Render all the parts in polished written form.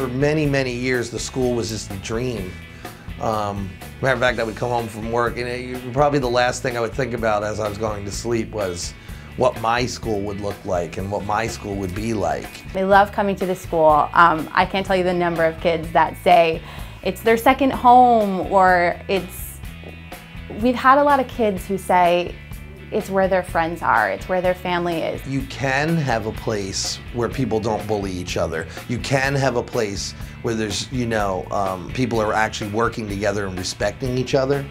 for many, many years, the school was just a dream. Matter of fact, I would come home from work, and probably the last thing I would think about as I was going to sleep was what my school would look like and what my school would be like. They love coming to the school. I can't tell you the number of kids that say it's their second home, or we've had a lot of kids who say it's where their friends are, it's where their family is. You can have a place where people don't bully each other. You can have a place where there's, people are actually working together and respecting each other,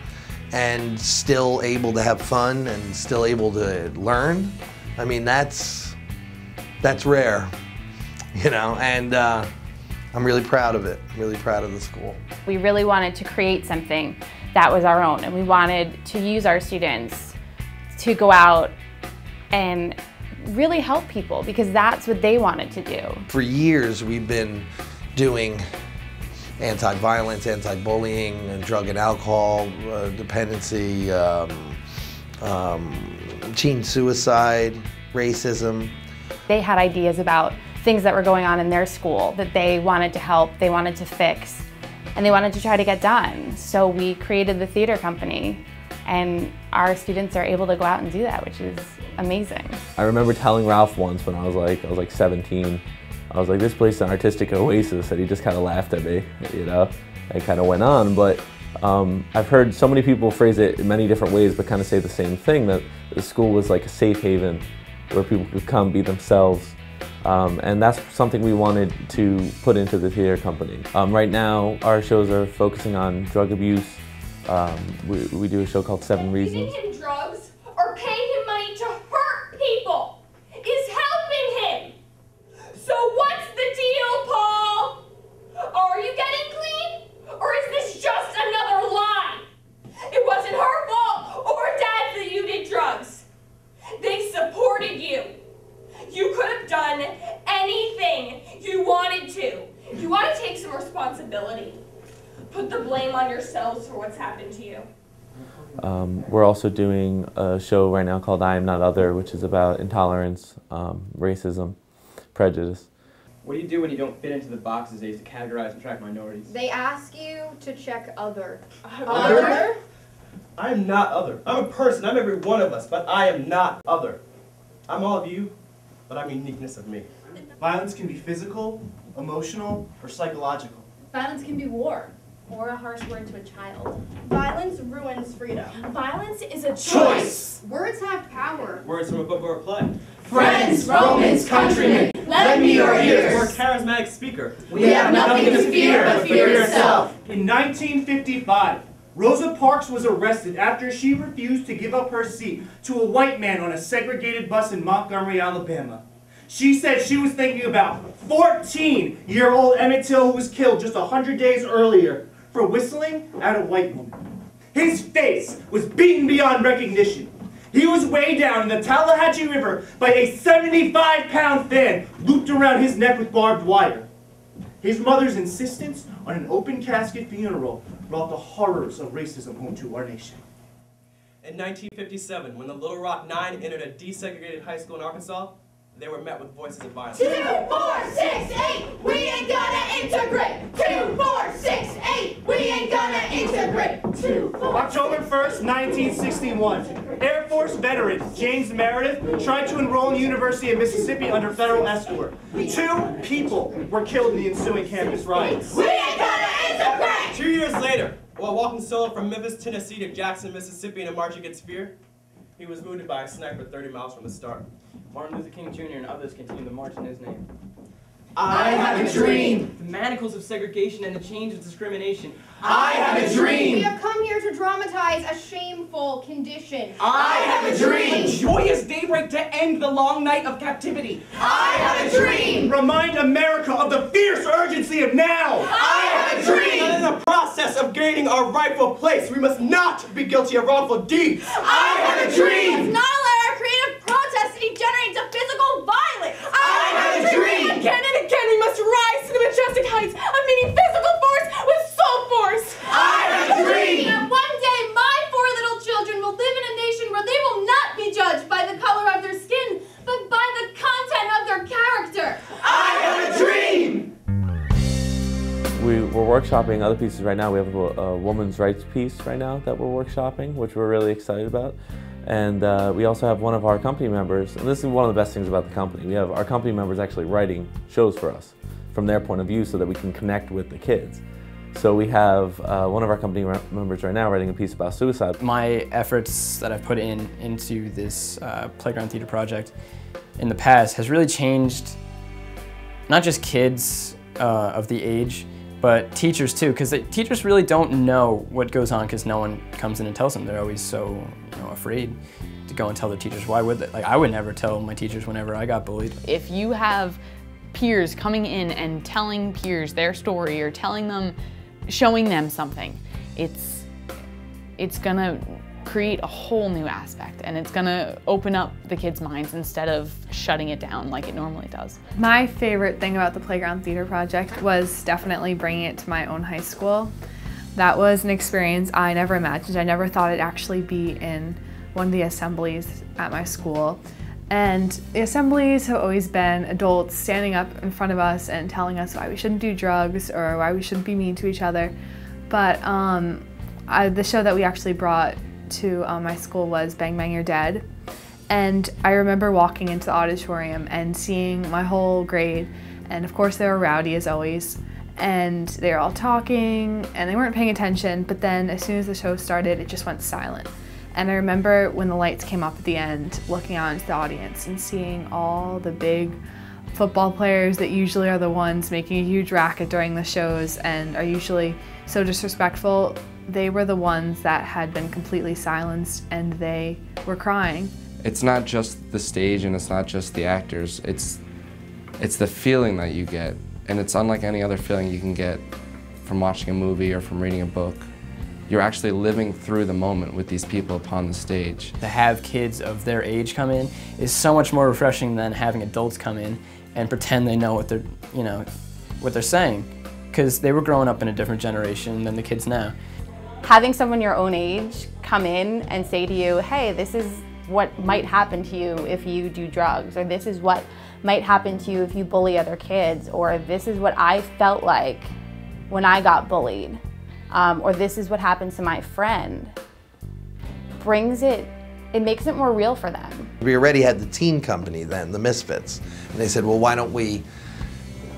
and still able to have fun and still able to learn. I mean, that's rare, and I'm really proud of it. I'm really proud of the school. We really wanted to create something that was our own, and we wanted to use our students to go out and really help people, because that's what they wanted to do. For years, we've been doing anti-violence, anti-bullying, and drug and alcohol dependency, teen suicide, racism. They had ideas about things that were going on in their school that they wanted to help, they wanted to fix, and they wanted to try to get done. So we created the theater company, and our students are able to go out and do that, which is amazing. I remember telling Ralph once when I was like 17, I was like, this place is an artistic oasis, and he just kind of laughed at me, and kind of went on. But I've heard so many people phrase it in many different ways, but kind of say the same thing, that the school was like a safe haven where people could come be themselves. And that's something we wanted to put into the theater company. Right now, our shows are focusing on drug abuse. We do a show called 7 Reasons. Giving him drugs or paying him money to hurt people is helping him. So what's the deal, Paul? Are you getting clean? Or is this just another lie? It wasn't her fault or Dad's that you did drugs. They supported you. You could have done anything you wanted to. You want to take some responsibility. Put the blame on yourselves for what's happened to you. We're also doing a show right now called I Am Not Other, which is about intolerance, racism, prejudice. What do you do when you don't fit into the boxes they used to categorize and track minorities? They ask you to check other. Other? I am not other. I'm a person. I'm every one of us, but I am not other. I'm all of you, but I'm uniqueness of me. Violence can be physical, emotional, or psychological. Violence can be war, or a harsh word to a child. Violence ruins freedom. Violence is a Choice! Words have power. Words from a book or a play. Friends, Romans, countrymen, lend me your Or a ears. charismatic speaker. We have nothing to fear but fear itself. In 1955, Rosa Parks was arrested after she refused to give up her seat to a white man on a segregated bus in Montgomery, Alabama. She said she was thinking about 14-year-old Emmett Till, who was killed just 100 days earlier for whistling at a white woman. His face was beaten beyond recognition. He was weighed down in the Tallahatchie River by a 75-pound fan looped around his neck with barbed wire. His mother's insistence on an open casket funeral brought the horrors of racism home to our nation. In 1957, when the Little Rock Nine entered a desegregated high school in Arkansas, they were met with voices of violence. 2, 4, 6, 8, we ain't gonna integrate. 2, 4, 6, 8, we ain't gonna integrate. 2, 4, October 1st, 1961, Air Force veteran James Meredith tried to enroll in the University of Mississippi under federal escort. 2 people were killed in the ensuing campus riots. we ain't gonna integrate. 2 years later, while walking solo from Memphis, Tennessee to Jackson, Mississippi in a march against fear, he was wounded by a sniper 30 miles from the start. Martin Luther King Jr. and others continue the march in his name. I have a dream. The manacles of segregation and the chains of discrimination. I have a dream. We have come here to dramatize a shameful condition. I have a dream. Joyous daybreak to end the long night of captivity. I have a dream. Remind America of the fierce urgency of now. I have a dream. And in the process of gaining our rightful place, we must not be guilty of wrongful deeds. I have a dream. Not allow our creative protest to degenerate to physical violence. I have a dream. Again and again, we must rise to the majestic heights of meeting physical force with soul force. I have a dream. And one day, my 4 little children will live in a nation where they will not be judged by the color of their skin, but by the content of their character. I have a dream. workshopping other pieces right now. We have a women's rights piece right now that we're workshopping, which we're really excited about. And we also have one of our company members, and this is one of the best things about the company, we have our company members actually writing shows for us from their point of view so that we can connect with the kids. So we have one of our company members right now writing a piece about suicide. My efforts that I've put into this playground theater project in the past has really changed not just kids of the age, but teachers too, because teachers really don't know what goes on because no one comes in and tells them. They're always so afraid to go and tell their teachers. Why would they? Like, I would never tell my teachers whenever I got bullied. If you have peers coming in and telling peers their story or telling them, showing them something, it's gonna create a whole new aspect, and it's gonna open up the kids' minds instead of shutting it down like it normally does. My favorite thing about the Playground Theater Project was definitely bringing it to my own high school. That was an experience I never imagined. I never thought it'd actually be in one of the assemblies at my school. And the assemblies have always been adults standing up in front of us and telling us why we shouldn't do drugs or why we shouldn't be mean to each other. But the show that we actually brought to my school was Bang Bang You're Dead. And I remember walking into the auditorium and seeing my whole grade, and of course they were rowdy as always, and they were all talking and they weren't paying attention, but then as soon as the show started it just went silent. And I remember when the lights came up at the end, looking out into the audience and seeing all the big football players that usually are the ones making a huge racket during the shows and are usually so disrespectful. They were the ones that had been completely silenced and they were crying. It's not just the stage and it's not just the actors, it's the feeling that you get, and it's unlike any other feeling you can get from watching a movie or from reading a book. You're actually living through the moment with these people upon the stage. To have kids of their age come in is so much more refreshing than having adults come in and pretend they know what they're saying, because they were growing up in a different generation than the kids now. Having someone your own age come in and say to you, hey, this is what might happen to you if you do drugs, or this is what might happen to you if you bully other kids, or this is what I felt like when I got bullied, or this is what happened to my friend, it makes it more real for them. We already had the teen company then, the Misfits, and they said, well, why don't we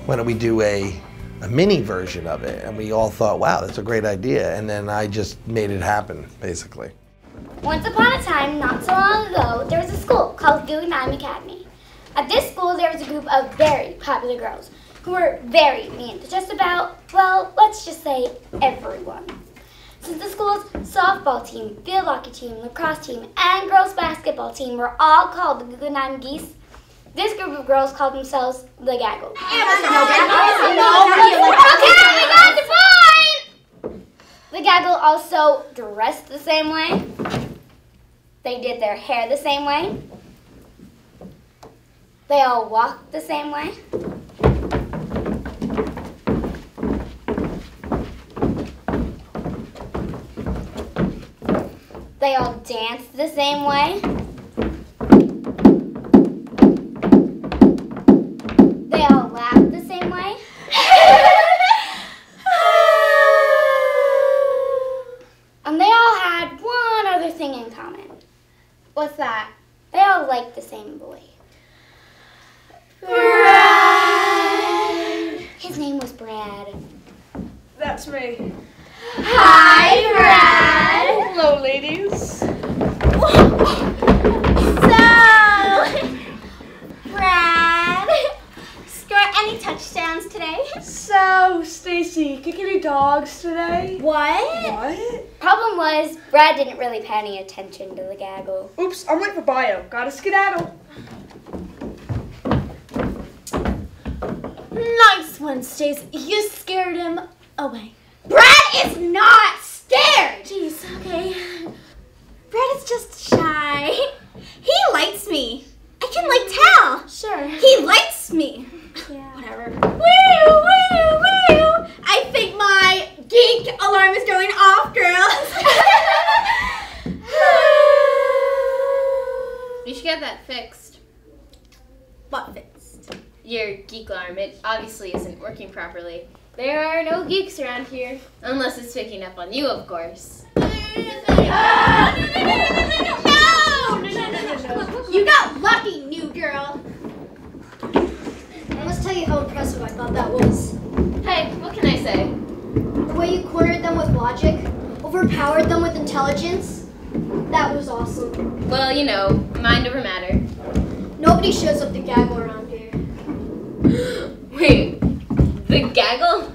do a mini version of it? And we all thought, wow, that's a great idea. And then I just made it happen, basically. Once upon a time, not so long ago, there was a school called Guggenheim Academy. At this school, there was a group of very popular girls who were very mean to just about, well, let's just say everyone. Since the school's softball team, field hockey team, lacrosse team, and girls basketball team were all called the Guggenheim Geese, this group of girls called themselves the Gaggle. Okay, we got the point! The Gaggle also dressed the same way. They did their hair the same way. They all walked the same way. They all danced the same way. They all laughed the same way. And they all had one other thing in common. What's that? They all liked the same boy. Brad! His name was Brad. That's me. Hi, Brad! Hello, ladies. Brad, score any touchdowns today? So, Stacy, kick any dogs today? What? Problem was, Brad didn't really pay any attention to the Gaggle. Oops, I'm late for bio. Gotta skedaddle. Nice one, Stacy. You scared him away. Brad is not scared! Jeez, okay. Brad is just shy. He likes me. I can, tell. Sure. He likes me. Yeah. Whatever. Woo, woo, woo! I think my geek alarm is going off, girls. You should get that fixed. What fixed? Your geek alarm. It obviously isn't working properly. There are no geeks around here, unless it's picking up on you, of course. No! You got lucky, new girl. I must tell you how impressive I thought that was. Hey, what can I say? The way you cornered them with logic, overpowered them with intelligence, that was awesome. Well, you know, mind over matter. Nobody shows up to gaggle around here. Wait, the gaggle?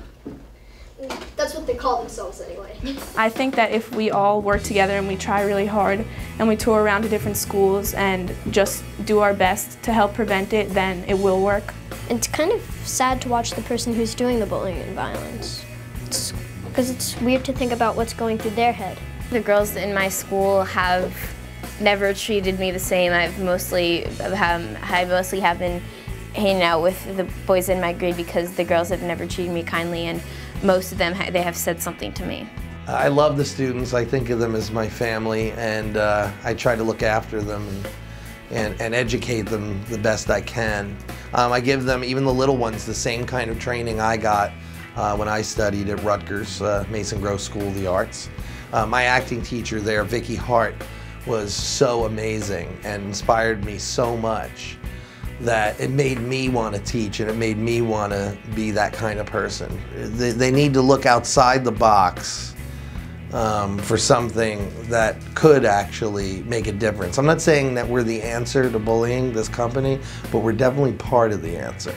That's what they call themselves anyway. I think that if we all work together and we try really hard and we tour around to different schools and just do our best to help prevent it, then it will work. It's kind of sad to watch the person who's doing the bullying and violence. Because it's weird to think about what's going through their head. The girls in my school have never treated me the same. I mostly have been hanging out with the boys in my grade because the girls have never treated me kindly, and most of them, they have said something to me. I love the students. I think of them as my family, and I try to look after them and educate them the best I can. I give them, even the little ones, the same kind of training I got when I studied at Rutgers, Mason Gross School of the Arts. My acting teacher there, Vicki Hart, was so amazing and inspired me so much that it made me want to teach, and it made me want to be that kind of person. They need to look outside the box for something that could actually make a difference. I'm not saying that we're the answer to bullying, this company, but we're definitely part of the answer.